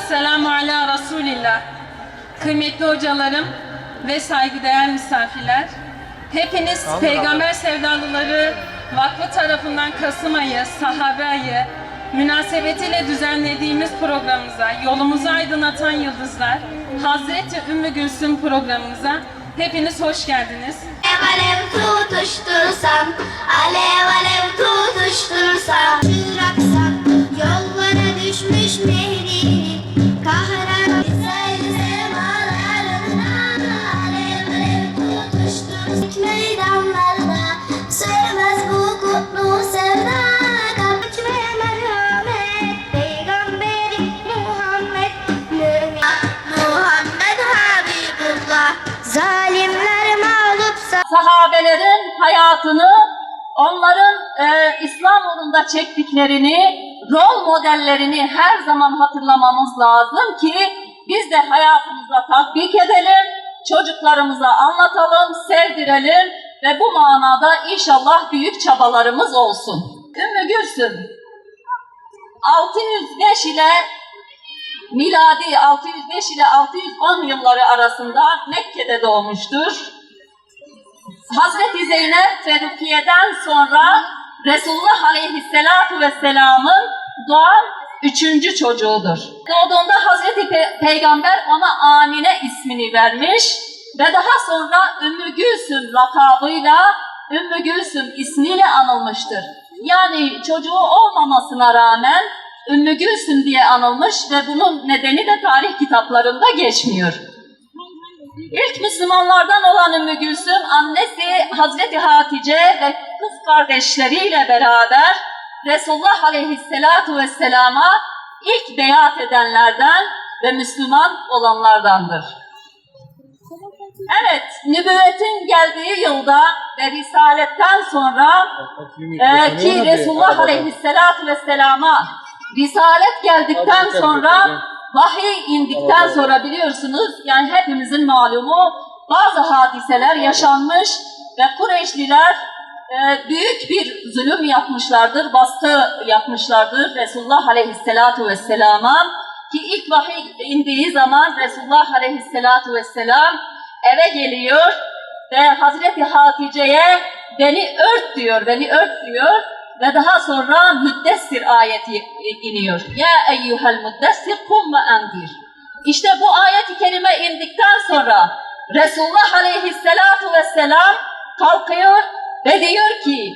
Esselamu ala Resulillah. Kıymetli hocalarım ve saygıdeğer misafirler, hepiniz Peygamber Sevdalıları Vakfı tarafından Kasım ayı, Sahabe ayı münasebetiyle düzenlediğimiz programımıza, yolumuzu aydınlatan yıldızlar, Hazreti Ümmü Gülsüm programımıza hepiniz hoş geldiniz. Alev tutuştursam, alev alev tutuştursam, bıraksak yollara düşmüş mehrini, kahraman güzel semalarına, alev alev tutuştursam, meydanlarda sönmez bu kutlu sevda, kaç ve merhamet, Peygamberi Muhammed, mümin Muhammed Habibullah, zalimler mağlupsa. Sahabelerin hayatını, onların İslam uğrunda çektiklerini, rol modellerini her zaman hatırlamamız lazım ki biz de hayatımıza tatbik edelim, çocuklarımıza anlatalım, sevdirelim ve bu manada inşallah büyük çabalarımız olsun. Ümmü Gülsüm 605 ile miladi 605 ile 610 yılları arasında Mekke'de doğmuştur. Hazreti Zeynep ve Rukiye'den sonra Resulullah Aleyhisselatu Vesselam'ın doğan 3. çocuğudur. Doğduğunda Hazreti Peygamber ona Amine ismini vermiş ve daha sonra Ümmü Gülsüm lakabıyla Ümmü Gülsüm ismiyle anılmıştır. Yani çocuğu olmamasına rağmen Ümmü Gülsüm diye anılmış ve bunun nedeni de tarih kitaplarında geçmiyor. İlk Müslümanlardan olan Ümmü Gülsüm, annesi Hazreti Hatice ve kız kardeşleriyle beraber Resulullah Aleyhisselatu Vesselam'a ilk beyat edenlerden ve Müslüman olanlardandır. Evet, nübüvvetin geldiği yılda ve Risaletten sonra ki Resulullah Aleyhisselatu Vesselam'a Risalet geldikten sonra, vahiy indikten sonra biliyorsunuz, yani hepimizin malumu bazı hadiseler yaşanmış ve Kureyşliler büyük bir zulüm yapmışlardır, baskı yapmışlardır Resulullah Aleyhisselatu Vesselam'a ki ilk vahiy indiği zaman Resulullah Aleyhisselatu Vesselam eve geliyor ve Hazreti Hatice'ye beni ört diyor ve daha sonra Müddessir ayeti iniyor. Ya eyyuhel müddessir kum ve endir. İşte bu ayet-i kerime indikten sonra Resulullah Aleyhisselatu Vesselam kalkıyor ve diyor ki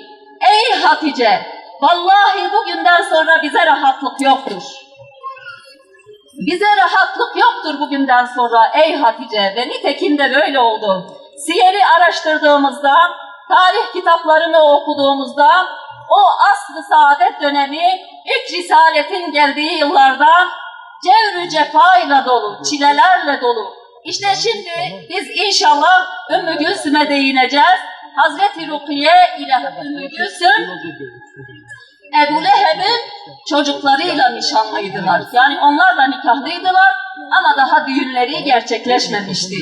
ey Hatice, vallahi bugünden sonra bize rahatlık yoktur. Bize rahatlık yoktur bugünden sonra ey Hatice ve nitekim de böyle oldu. Siyeri araştırdığımızda, tarih kitaplarını okuduğumuzda o asr-ı saadet dönemi ilk risaletin geldiği yıllarda cevr-ü cefayla dolu, çilelerle dolu. İşte şimdi biz inşallah Ümmü Gülsüm'e değineceğiz. Hazreti Rukiye ile Ümmü Gülsüm Ebu Leheb'in çocuklarıyla nişanlıydılar. Yani onlarla nikahlıydılar ama daha düğünleri gerçekleşmemişti.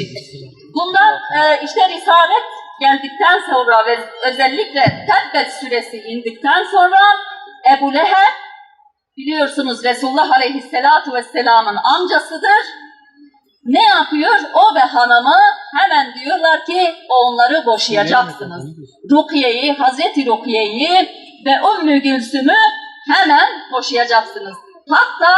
Bundan işte Risalet geldikten sonra ve özellikle Tebbet suresi indikten sonra Ebu Leheb biliyorsunuz Resulullah Aleyhisselatu Vesselam'ın amcasıdır. Ne yapıyor? O ve hanımı hemen diyorlar ki onları boşayacaksınız. Rukiye'yi, Hazreti Rukiye'yi ve Ümmü Gülsüm'ü hemen boşayacaksınız. Hatta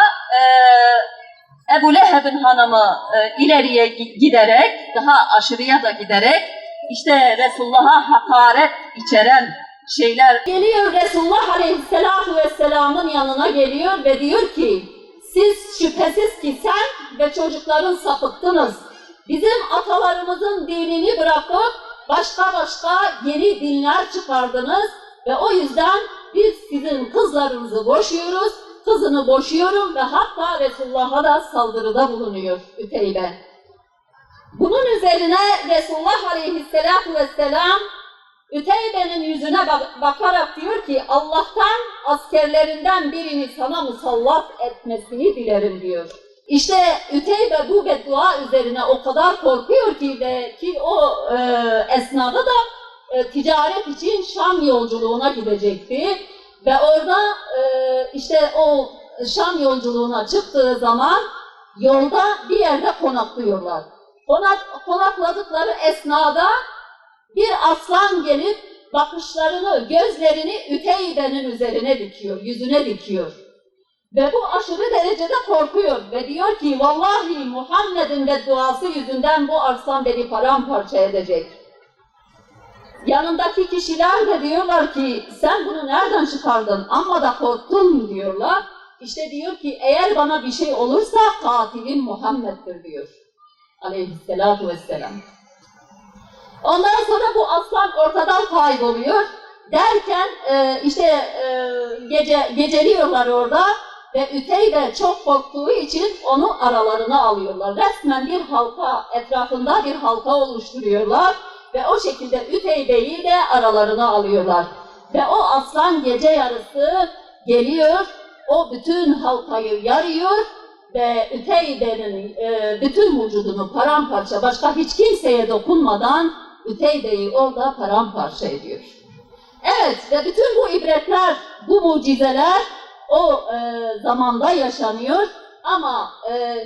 Ebu Leheb'in hanımı ileriye giderek, daha aşırıya da giderek işte Resulullah'a hakaret içeren şeyler geliyor. Resulullah Aleyhisselatu Vesselam'ın yanına geliyor ve diyor ki siz şüphesiz ki sen ve çocukların sapıttınız. Bizim atalarımızın dinini bırakıp başka yeni dinler çıkardınız ve o yüzden biz sizin kızlarınızı boşuyoruz, kızını boşuyorum ve hatta Resulullah'a da saldırıda bulunuyor Üteybe. Bunun üzerine Resulullah Aleyhisselatü Vesselam Üteybe'nin yüzüne bakarak diyor ki Allah'tan askerlerinden birini sana musallat etmesini dilerim diyor. İşte Üteybe bu beddua üzerine o kadar korkuyor ki ve ki o esnada da ticaret için Şam yolculuğuna gidecekti. Ve orada işte o Şam yolculuğuna çıktığı zaman yolda bir yerde konaklıyorlar. Konakladıkları esnada bir aslan gelip bakışlarını, gözlerini Üteybe'nin üzerine dikiyor, yüzüne dikiyor. Ve bu aşırı derecede korkuyor ve diyor ki vallahi Muhammed'in bedduası yüzünden bu aslan beni paramparça edecek. Yanındaki kişiler de diyorlar ki sen bunu nereden çıkardın amma da korktun mu diyorlar. İşte diyor ki eğer bana bir şey olursa katilim Muhammed'dir diyor. Aleyhisselatu vesselam. Ondan sonra bu aslan ortadan kayboluyor. Derken geceliyorlar orada ve Üteybe çok korktuğu için onu aralarına alıyorlar. Resmen bir halka, etrafında bir halka oluşturuyorlar ve o şekilde Üteybe'yi de aralarına alıyorlar. Ve o aslan gece yarısı geliyor, o bütün halkayı yarıyor ve Üteybe'nin bütün vücudunu paramparça, başka hiç kimseye dokunmadan Üteybe'yi orada paramparça ediyor. Evet ve bütün bu ibretler, bu mucizeler o zamanda yaşanıyor ama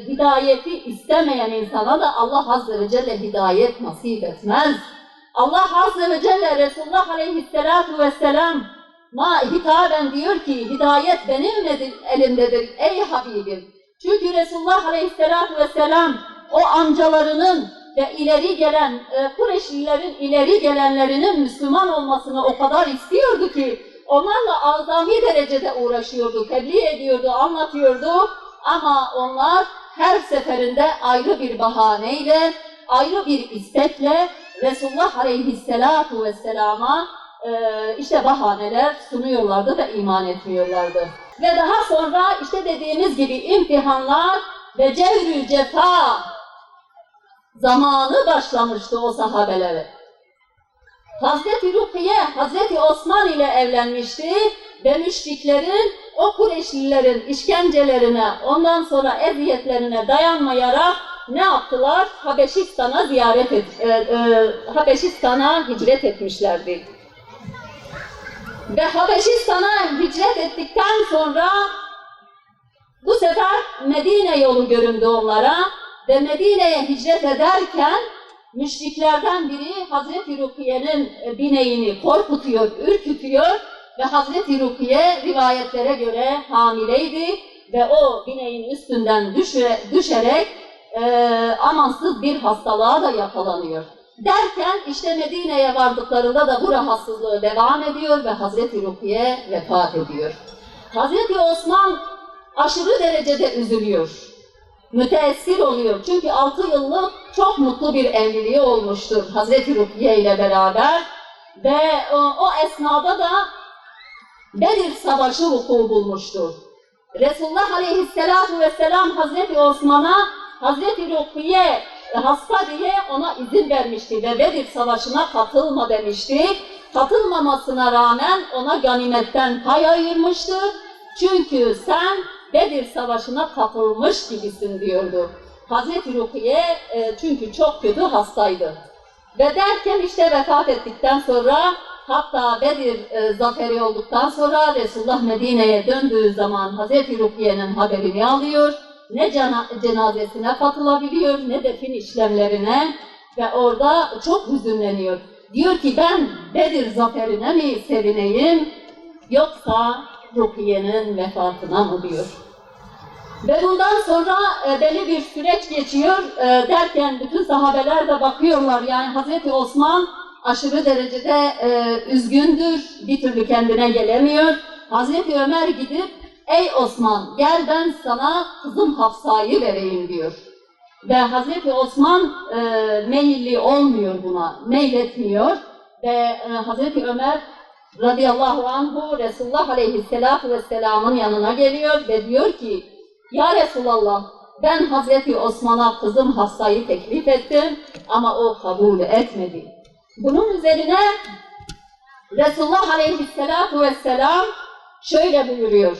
hidayeti istemeyen insana da Allah Azze ve Celle hidayet nasip etmez. Allah Azze ve Celle Resulullah Aleyhisselatu Vesselam'a hitaben diyor ki hidayet benim elimdedir ey Habibim. Çünkü Resulullah Aleyhisselatu Vesselam o amcalarının ve ileri gelen Kureyşlilerin ileri gelenlerinin Müslüman olmasını o kadar istiyordu ki onlarla azami derecede uğraşıyordu, tebliğ ediyordu, anlatıyordu ama onlar her seferinde ayrı bir bahaneyle, ayrı bir istekle Resulullah Aleyhisselatu Vesselam'a bahaneler sunuyorlardı ve iman etmiyorlardı. Ve daha sonra işte dediğimiz gibi imtihanlar ve cevr-ü cefa zamanı başlamıştı o sahabelere. Hazreti Rukiye, Hazreti Osman ile evlenmişti ve müşriklerin, o Kureyşlilerin işkencelerine, ondan sonra eziyetlerine dayanmayarak ne yaptılar? Habeşistan'a hicret etmişlerdi. Ve Habeşistan'a hicret ettikten sonra bu sefer Medine yolu göründü onlara ve Medine'ye hicret ederken müşriklerden biri Hazreti Rukiye'nin bineğini korkutuyor, ürkütüyor ve Hazreti Rukiye rivayetlere göre hamileydi ve o bineğin üstünden düşerek amansız bir hastalığa da yakalanıyor. Derken işte Medine'ye vardıklarında da bu rahatsızlığı devam ediyor ve Hazreti Rukiye vefat ediyor. Hazreti Osman aşırı derecede üzülüyor, müteessir oluyor. Çünkü 6 yıllık çok mutlu bir evliliği olmuştur Hazreti Rukiye ile beraber. Ve o esnada da Bedir Savaşı vuku bulmuştur. Resulullah Aleyhisselatu Vesselam Hazreti Osman'a Hazreti Rukiye hasta diye ona izin vermişti ve Bedir Savaşı'na katılma demişti. Katılmamasına rağmen ona ganimetten pay ayırmıştı. Çünkü sen Bedir Savaşı'na katılmış gibisin diyordu. Hazreti Rukiye çünkü çok kötü hastaydı. Ve derken işte vefat ettikten sonra hatta Bedir zaferi olduktan sonra Resulullah Medine'ye döndüğü zaman Hazreti Rukiye'nin haberini alıyor. Ne cenazesine katılabiliyor ne defin işlemlerine ve orada çok hüzünleniyor. Diyor ki ben Bedir zaferine mi sevineyim yoksa Rukiye'nin vefatına mı diyor. Ve bundan sonra belli bir süreç geçiyor derken bütün sahabeler de bakıyorlar yani Hazreti Osman aşırı derecede üzgündür, bir türlü kendine gelemiyor. Hazreti Ömer gidip ey Osman gel ben sana kızım Hafsa'yı vereyim diyor. Ve Hazreti Osman meyilli olmuyor buna, meyletmiyor. Ve Hazreti Ömer radıyallahu anhu Resulullah Aleyhisselatü Vesselam'ın yanına geliyor ve diyor ki ya Resulallah ben Hazreti Osman'a kızım Hafsa'yı teklif ettim ama o kabul etmedi. Bunun üzerine Resulullah Aleyhisselatü Vesselam şöyle buyuruyor.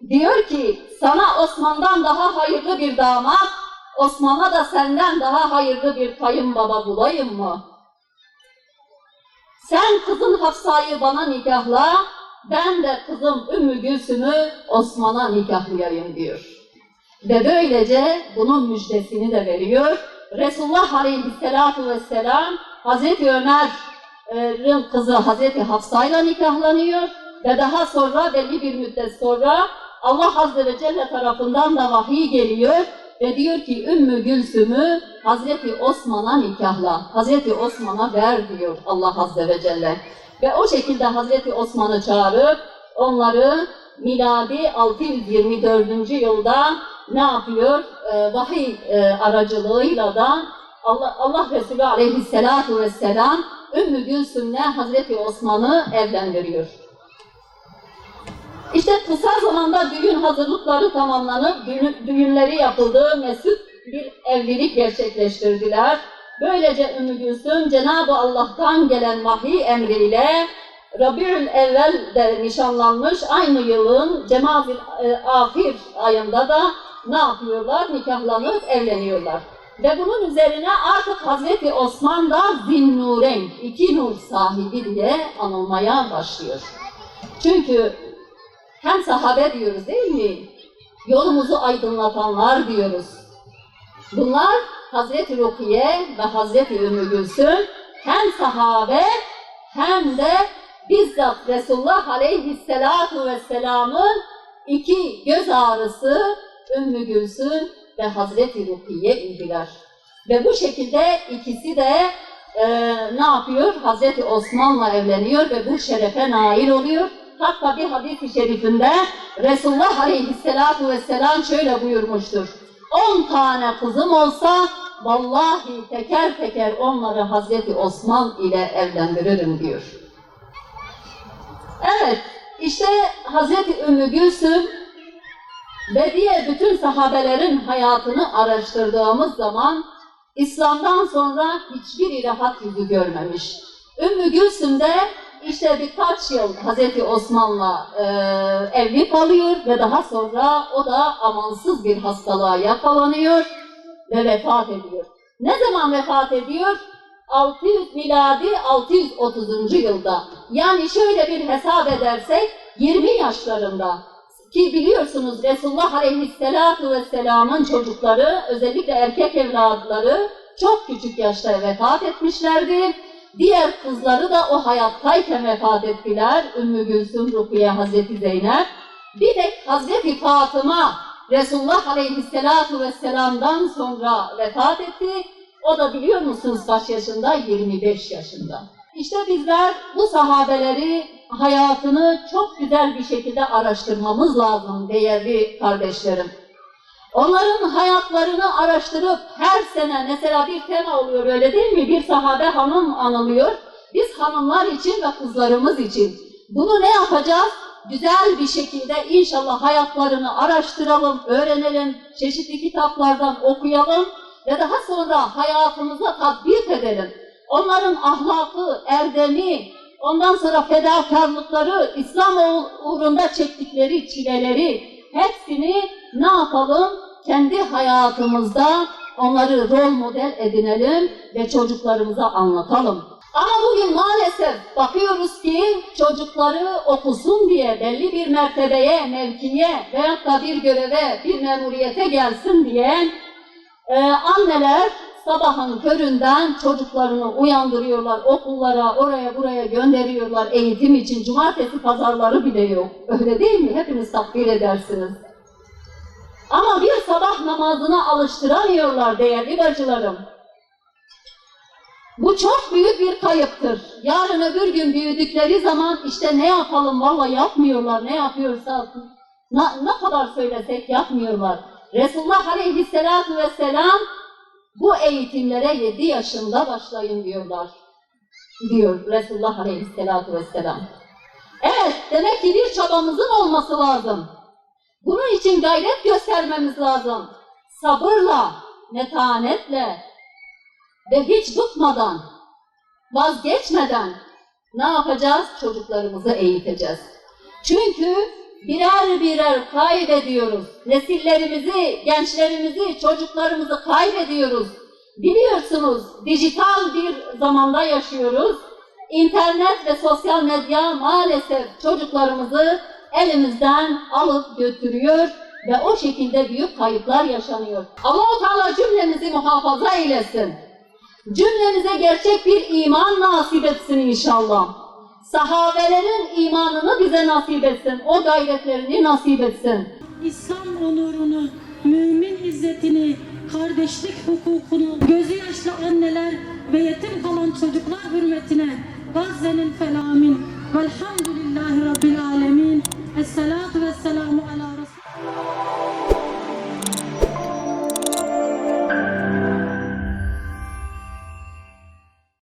Diyor ki sana Osman'dan daha hayırlı bir damat, Osman'a da senden daha hayırlı bir kayınbaba bulayım mı? Sen kızın Hafsa'yı bana nikahla, ben de kızım Ümmü Gülsüm'ü Osman'a nikahlayayım diyor. Ve böylece bunun müjdesini de veriyor. Resulullah Aleyhisselatü Vesselam Hazreti Ömer'in kızı Hazreti Hafsa'yla nikahlanıyor ve daha sonra belli bir müddet sonra Allah Azze ve Celle tarafından da vahiy geliyor ve diyor ki Ümmü Gülsüm'ü Hazreti Osman'a nikahla, Hazreti Osman'a ver diyor Allah Azze ve Celle. Ve o şekilde Hazreti Osman'ı çağırıp onları miladi 624. yılda ne yapıyor? Vahiy aracılığıyla da Allah Resulü Aleyhisselatü Vesselam Ümmü Gülsüm'le Hazreti Osman'ı evlendiriyor. İşte kısa zamanda düğün hazırlıkları tamamlanıp düğünleri yapıldı, mesut bir evlilik gerçekleştirdiler. Böylece Ümmü Gülsüm Cenab-ı Allah'tan gelen vahiy emriyle Rabiül Evvel'de nişanlanmış, aynı yılın Cemazil Ahir ayında da ne yapıyorlar? Nikahlanıp evleniyorlar. Ve bunun üzerine artık Hazreti Osman da Zinnureyn, iki nur sahibi diye anılmaya başlıyor. Çünkü hem sahabe diyoruz değil mi? Yolumuzu aydınlatanlar diyoruz. Bunlar Hazreti Rukiye ve Hazreti Ümmü Gülsüm hem sahabe hem de bizzat Resulullah Aleyhisselatü Vesselam'ın iki göz ağrısı Ümmü Gülsüm ve Hazreti Rukiye idiler. Ve bu şekilde ikisi de ne yapıyor? Hazreti Osman'la evleniyor ve bu şerefe nail oluyor. Hatta bir hadis-i şerifinde Resulullah Aleyhisselatü Vesselam şöyle buyurmuştur. 10 tane kızım olsa vallahi teker teker onları Hazreti Osman ile evlendiririm diyor. Evet, işte Hazreti Ümmü Gülsüm ve diğer bütün sahabelerin hayatını araştırdığımız zaman İslam'dan sonra hiçbir rahat yüzü görmemiş. Ümmü Gülsüm de işte birkaç yıl Hazreti Osman'la evli kalıyor ve daha sonra o da amansız bir hastalığa yakalanıyor ve vefat ediyor. Ne zaman vefat ediyor? Miladi 630. yılda. Yani şöyle bir hesap edersek 20 yaşlarında. Ki biliyorsunuz Resulullah Aleyhisselatü Vesselam'ın çocukları, özellikle erkek evlatları çok küçük yaşta vefat etmişlerdi. Diğer kızları da o hayattayken vefat ettiler. Ümmü Gülsüm, Rukiye, Hazreti Zeynep. Bir tek Hazreti Fatıma Resulullah Aleyhisselatü Vesselam'dan sonra vefat etti. O da biliyor musunuz kaç yaşında? 25 yaşında. İşte bizler bu sahabeleri, hayatını çok güzel bir şekilde araştırmamız lazım değerli kardeşlerim. Onların hayatlarını araştırıp her sene mesela bir tema oluyor öyle değil mi? Bir sahabe hanım anılıyor. Biz hanımlar için ve kızlarımız için. Bunu ne yapacağız? Güzel bir şekilde inşallah hayatlarını araştıralım, öğrenelim, çeşitli kitaplardan okuyalım ve daha sonra hayatımıza tatbik edelim. Onların ahlakı, erdemi, ondan sonra fedakarlıkları, İslam uğrunda çektikleri çileleri hepsini ne yapalım? Kendi hayatımızda onları rol model edinelim ve çocuklarımıza anlatalım. Ama bugün maalesef bakıyoruz ki çocukları okusun diye belli bir mertebeye, mevkiye veyahut da bir göreve, bir memuriyete gelsin diye anneler sabahın köründen çocuklarını uyandırıyorlar, okullara, oraya buraya gönderiyorlar eğitim için. Cumartesi pazarları bile yok. Öyle değil mi? Hepiniz takdir edersiniz. Ama bir sabah namazına alıştıramıyorlar değerli bacılarım. Bu çok büyük bir kayıptır. Yarın öbür gün büyüdükleri zaman işte ne yapalım vallahi yapmıyorlar, ne yapıyorsa ne kadar söylesek yapmıyorlar. Resulullah Aleyhisselatü Vesselam bu eğitimlere 7 yaşında başlayın diyorlar. Diyor Resulullah Aleyhisselatü Vesselam. Evet, demek ki bir çabamızın olması lazım. Bunun için gayret göstermemiz lazım. Sabırla, metanetle ve hiç bıkmadan, vazgeçmeden ne yapacağız? Çocuklarımızı eğiteceğiz. Çünkü birer birer kaybediyoruz. Nesillerimizi, gençlerimizi, çocuklarımızı kaybediyoruz. Biliyorsunuz dijital bir zamanda yaşıyoruz. İnternet ve sosyal medya maalesef çocuklarımızı elimizden alıp götürüyor ve o şekilde büyük kayıplar yaşanıyor. Allah-u Teala cümlemizi muhafaza eylesin. Cümlemize gerçek bir iman nasip etsin inşallah. Sahabelerin imanını bize nasip etsin, o gayretlerini nasip etsin. İslam onurunu, mümin izzetini, kardeşlik hukukunu, gözü yaşlı anneler ve yetim kalan çocuklar hürmetine Gazze'nin felamin velhamdülillah.